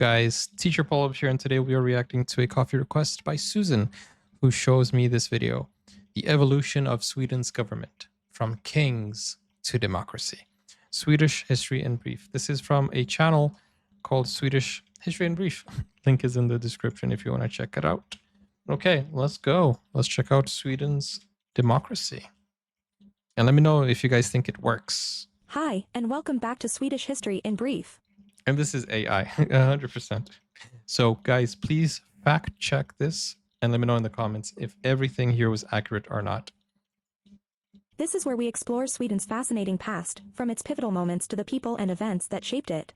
Guys, Teacher Paul up here, and today we are reacting to a coffee request by Susan, who shows me this video, The Evolution of Sweden's Government, from Kings to Democracy. Swedish History in Brief. This is from a channel called Swedish History in Brief. Link is in the description if you want to check it out. Okay, let's go. Let's check out Sweden's democracy. And let me know if you guys think it works. Hi, and welcome back to Swedish History in Brief. And this is AI, 100%. So guys, please fact check this and let me know in the comments if everything here was accurate or not. This is where we explore Sweden's fascinating past, from its pivotal moments to the people and events that shaped it.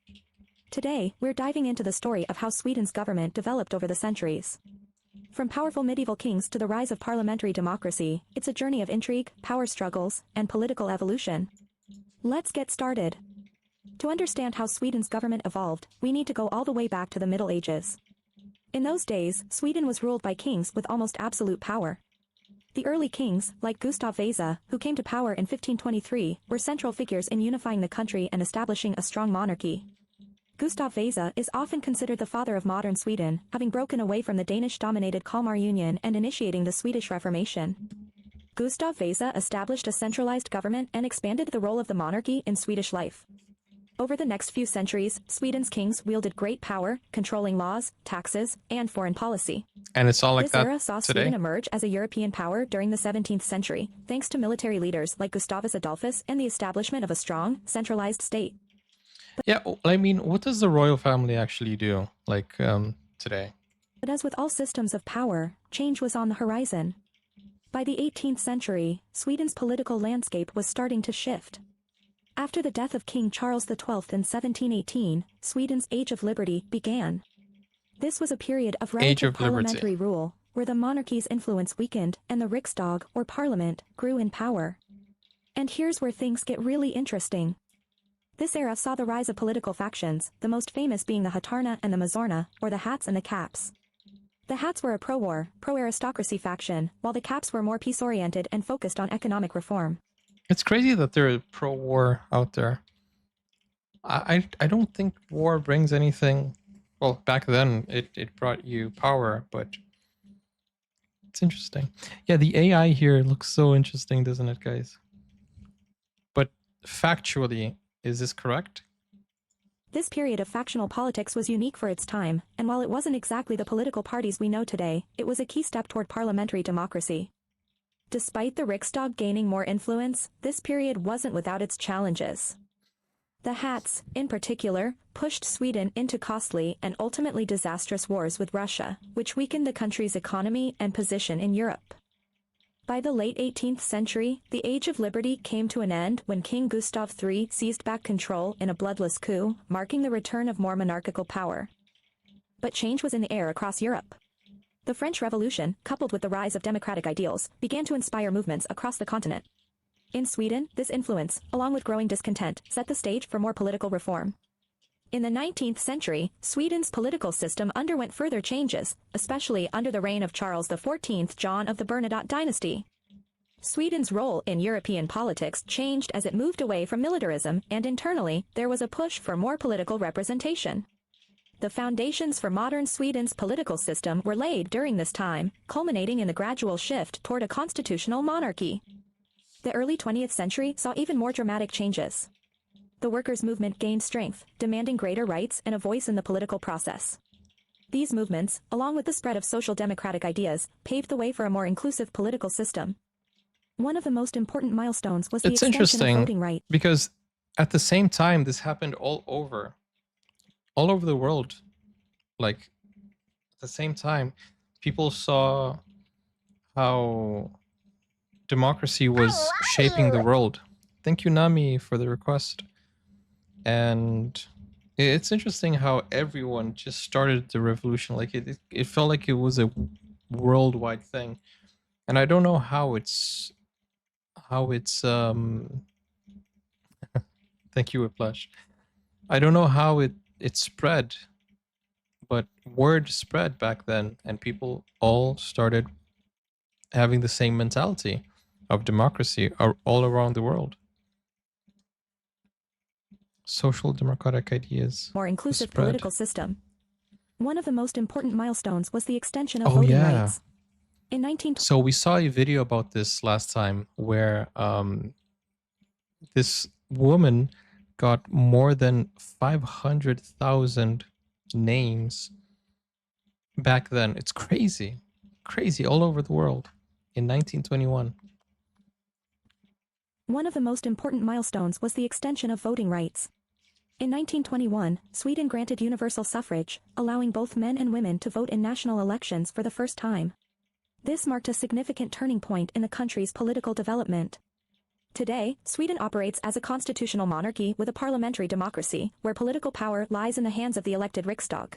Today, we're diving into the story of how Sweden's government developed over the centuries. From powerful medieval kings to the rise of parliamentary democracy, it's a journey of intrigue, power struggles, and political evolution. Let's get started. To understand how Sweden's government evolved, we need to go all the way back to the Middle Ages. In those days, Sweden was ruled by kings with almost absolute power. The early kings, like Gustav Vasa, who came to power in 1523, were central figures in unifying the country and establishing a strong monarchy. Gustav Vasa is often considered the father of modern Sweden, having broken away from the Danish-dominated Kalmar Union and initiating the Swedish Reformation. Gustav Vasa established a centralized government and expanded the role of the monarchy in Swedish life. Over the next few centuries, Sweden's kings wielded great power, controlling laws, taxes, and foreign policy. And it's all like This era saw today. Sweden emerge as a European power during the 17th century, thanks to military leaders like Gustavus Adolphus and the establishment of a strong, centralized state. Yeah, I mean, what does the royal family actually do, like, today? But as with all systems of power, change was on the horizon. By the 18th century, Sweden's political landscape was starting to shift. After the death of King Charles XII in 1718, Sweden's Age of Liberty began. This was a period of relative parliamentary rule, where the monarchy's influence weakened and the Riksdag, or parliament, grew in power. And here's where things get really interesting. This era saw the rise of political factions, the most famous being the Hatarna and the Mazorna, or the Hats and the Caps. The Hats were a pro-war, pro-aristocracy faction, while the Caps were more peace-oriented and focused on economic reform. It's crazy that they're pro-war out there. I don't think war brings anything. Well, back then it brought you power, but it's interesting. Yeah, the AI here looks so interesting, doesn't it, guys? But factually, is this correct? This period of factional politics was unique for its time, and while it wasn't exactly the political parties we know today, it was a key step toward parliamentary democracy. Despite the Riksdag gaining more influence, this period wasn't without its challenges. The Hats, in particular, pushed Sweden into costly and ultimately disastrous wars with Russia, which weakened the country's economy and position in Europe. By the late 18th century, the Age of Liberty came to an end when King Gustav III seized back control in a bloodless coup, marking the return of more monarchical power. But change was in the air across Europe. The French Revolution, coupled with the rise of democratic ideals, began to inspire movements across the continent. In Sweden, this influence, along with growing discontent, set the stage for more political reform. In the 19th century, Sweden's political system underwent further changes, especially under the reign of Charles XIV John of the Bernadotte dynasty. Sweden's role in European politics changed as it moved away from militarism, and internally, there was a push for more political representation. The foundations for modern Sweden's political system were laid during this time, culminating in the gradual shift toward a constitutional monarchy. The early 20th century saw even more dramatic changes. The workers' movement gained strength, demanding greater rights and a voice in the political process. These movements, along with the spread of social democratic ideas, paved the way for a more inclusive political system. One of the most important milestones was the extension of voting rights. Because at the same time, this happened all over the world. Like, at the same time, people saw how democracy was shaping the world. Thank you, Nami, for the request. And it's interesting how everyone just started the revolution. Like, it felt like it was a worldwide thing. And I don't know how it's thank you, Whiplash. I don't know how it spread, but word spread back then, and people all started having the same mentality of democracy all around the world. Social democratic ideas. More inclusive political system. One of the most important milestones was the extension of Oh, voting yeah. rights. In 19... So we saw a video about this last time where this woman got more than 500,000 names back then. It's crazy. Crazy all over the world in 1921. One of the most important milestones was the extension of voting rights. In 1921, Sweden granted universal suffrage, allowing both men and women to vote in national elections for the first time. This marked a significant turning point in the country's political development. Today, Sweden operates as a constitutional monarchy with a parliamentary democracy, where political power lies in the hands of the elected Riksdag.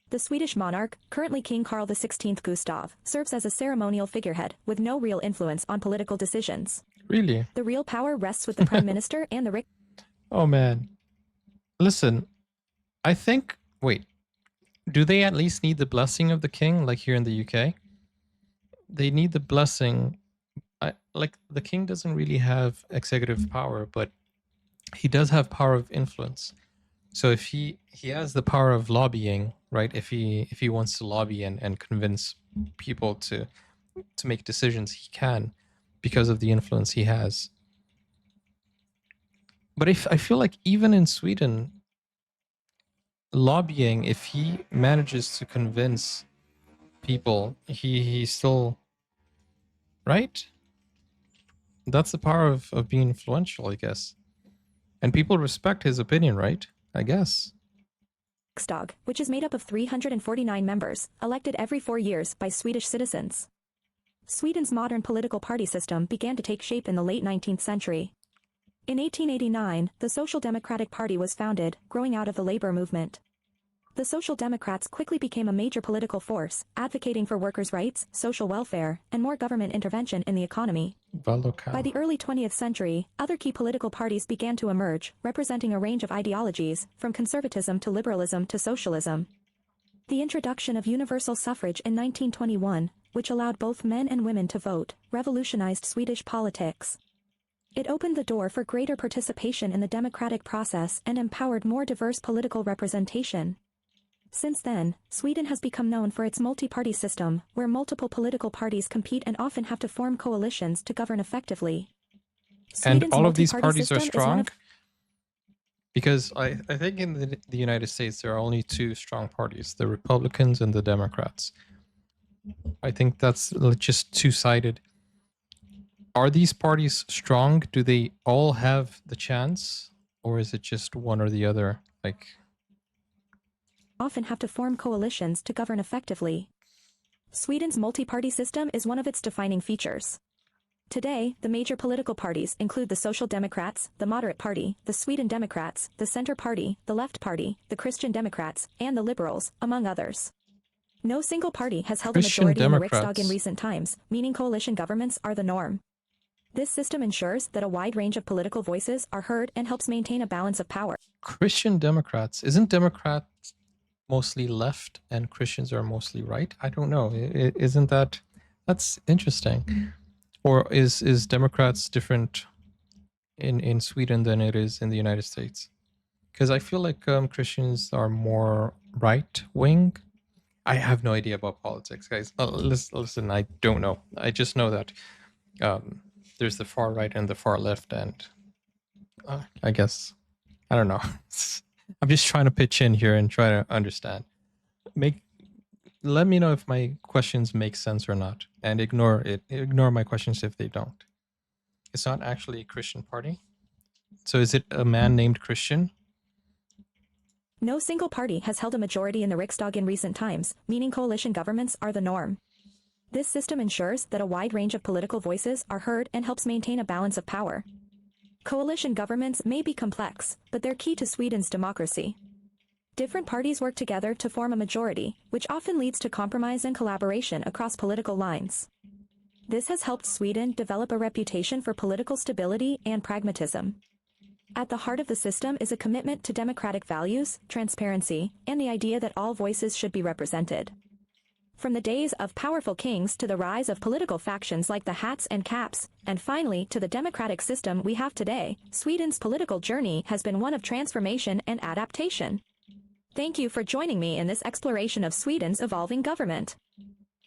The Swedish monarch, currently King Carl XVI Gustav, serves as a ceremonial figurehead with no real influence on political decisions. Really? The real power rests with the Prime Minister and the Riksdag. Oh, man. Listen, I think... Wait. Do they at least need the blessing of the king, like here in the UK? They need the blessing... like, the king doesn't really have executive power, but he does have power of influence. So if he has the power of lobbying, right? If he wants to lobby and convince people to make decisions, he can, because of the influence he has. But if I feel like even in Sweden, lobbying, if he manages to convince people, he still, right? That's the power of being influential, I guess. And people respect his opinion, right? I guess. Riksdag, which is made up of 349 members, elected every 4 years by Swedish citizens. Sweden's modern political party system began to take shape in the late 19th century. In 1889, the Social Democratic Party was founded, growing out of the labor movement. The Social Democrats quickly became a major political force, advocating for workers' rights, social welfare, and more government intervention in the economy. By the early 20th century, other key political parties began to emerge, representing a range of ideologies, from conservatism to liberalism to socialism. The introduction of universal suffrage in 1921, which allowed both men and women to vote, revolutionized Swedish politics. It opened the door for greater participation in the democratic process and empowered more diverse political representation. Since then, Sweden has become known for its multi-party system, where multiple political parties compete and often have to form coalitions to govern effectively. And all of these parties are strong? Because I think in the United States, there are only two strong parties, the Republicans and the Democrats. I think that's just two-sided. Are these parties strong? Do they all have the chance? Or is it just one or the other? Like... often have to form coalitions to govern effectively. Sweden's multi-party system is one of its defining features. Today, the major political parties include the Social Democrats, the Moderate Party, the Sweden Democrats, the Center Party, the Left Party, the Christian Democrats, and the Liberals, among others. No single party has held a majority in the Riksdag in recent times, meaning coalition governments are the norm. This system ensures that a wide range of political voices are heard and helps maintain a balance of power. Christian Democrats. Isn't Democrats mostly left and Christians are mostly right? I don't know. Isn't that... That's interesting. Or is Democrats different in Sweden than it is in the United States? Because I feel like Christians are more right-wing. I have no idea about politics, guys. Listen, I don't know. I just know that there's the far right and the far left, and I guess, I don't know. I'm just trying to pitch in here and try to understand. Let me know if my questions make sense or not, and ignore my questions if they don't. It's not actually a Christian party. So is it a man named Christian? No single party has held a majority in the Riksdag in recent times, meaning coalition governments are the norm. This system ensures that a wide range of political voices are heard and helps maintain a balance of power. Coalition governments may be complex, but they're key to Sweden's democracy. Different parties work together to form a majority, which often leads to compromise and collaboration across political lines. This has helped Sweden develop a reputation for political stability and pragmatism. At the heart of the system is a commitment to democratic values, transparency, and the idea that all voices should be represented. From the days of powerful kings to the rise of political factions like the Hats and Caps, and finally to the democratic system we have today, Sweden's political journey has been one of transformation and adaptation. Thank you for joining me in this exploration of Sweden's evolving government.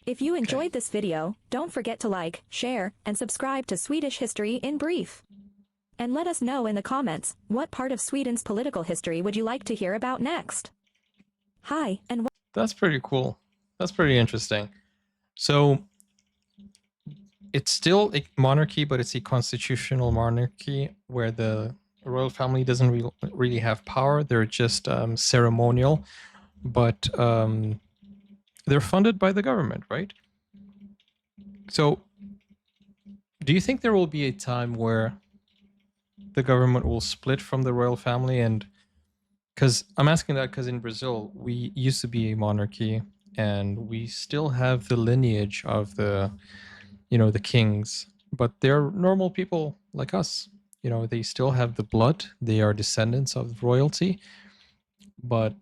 If you enjoyed this video, don't forget to like, share, and subscribe to Swedish History in Brief. And let us know in the comments, what part of Sweden's political history would you like to hear about next? Hi, and That's pretty cool. That's pretty interesting. So it's still a monarchy, but it's a constitutional monarchy where the royal family doesn't really have power. They're just ceremonial, but they're funded by the government, right? So do you think there will be a time where the government will split from the royal family? And because I'm asking that because in Brazil, we used to be a monarchy and we still have the lineage of the, the kings, but they're normal people like us. They still have the blood. They are descendants of royalty, but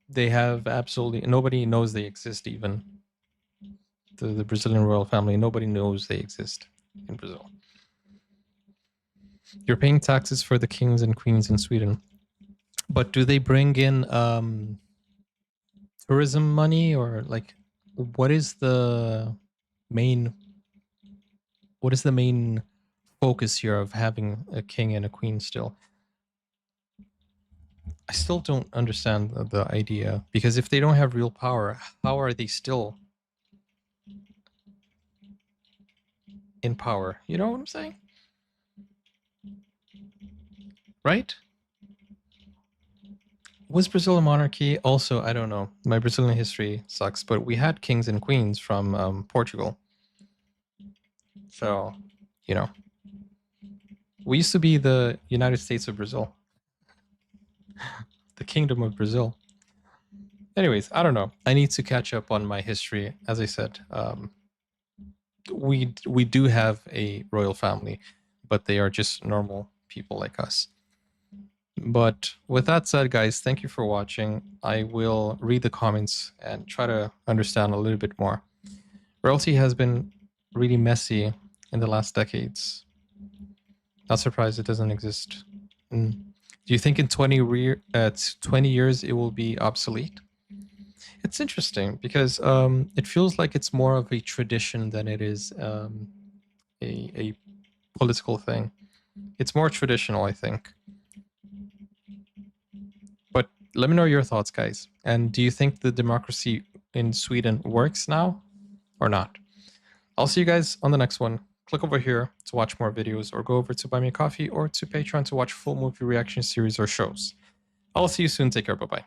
they have absolutely nobody knows they exist. Even the Brazilian royal family, nobody knows they exist in Brazil. You're paying taxes for the kings and queens in Sweden, but do they bring in tourism money, or like what is the main focus here of having a king and a queen still? I still don't understand the idea, because if they don't have real power, how are they still in power? You know what I'm saying? Right? Was Brazil a monarchy? Also, I don't know. My Brazilian history sucks, but we had kings and queens from Portugal. So, we used to be the United States of Brazil. The Kingdom of Brazil. Anyways, I don't know. I need to catch up on my history. As I said, we do have a royal family, but they are just normal people like us. But with that said, guys, thank you for watching. I will read the comments and try to understand a little bit more. Royalty has been really messy in the last decades. Not surprised it doesn't exist. Do you think in 20 years it will be obsolete? It's interesting because it feels like it's more of a tradition than it is a political thing. It's more traditional, I think. But let me know your thoughts, guys. And do you think the democracy in Sweden works now or not? I'll see you guys on the next one. Click over here to watch more videos, or go over to Buy Me a Coffee or to Patreon to watch full movie reaction series or shows. I'll see you soon. Take care. Bye-bye.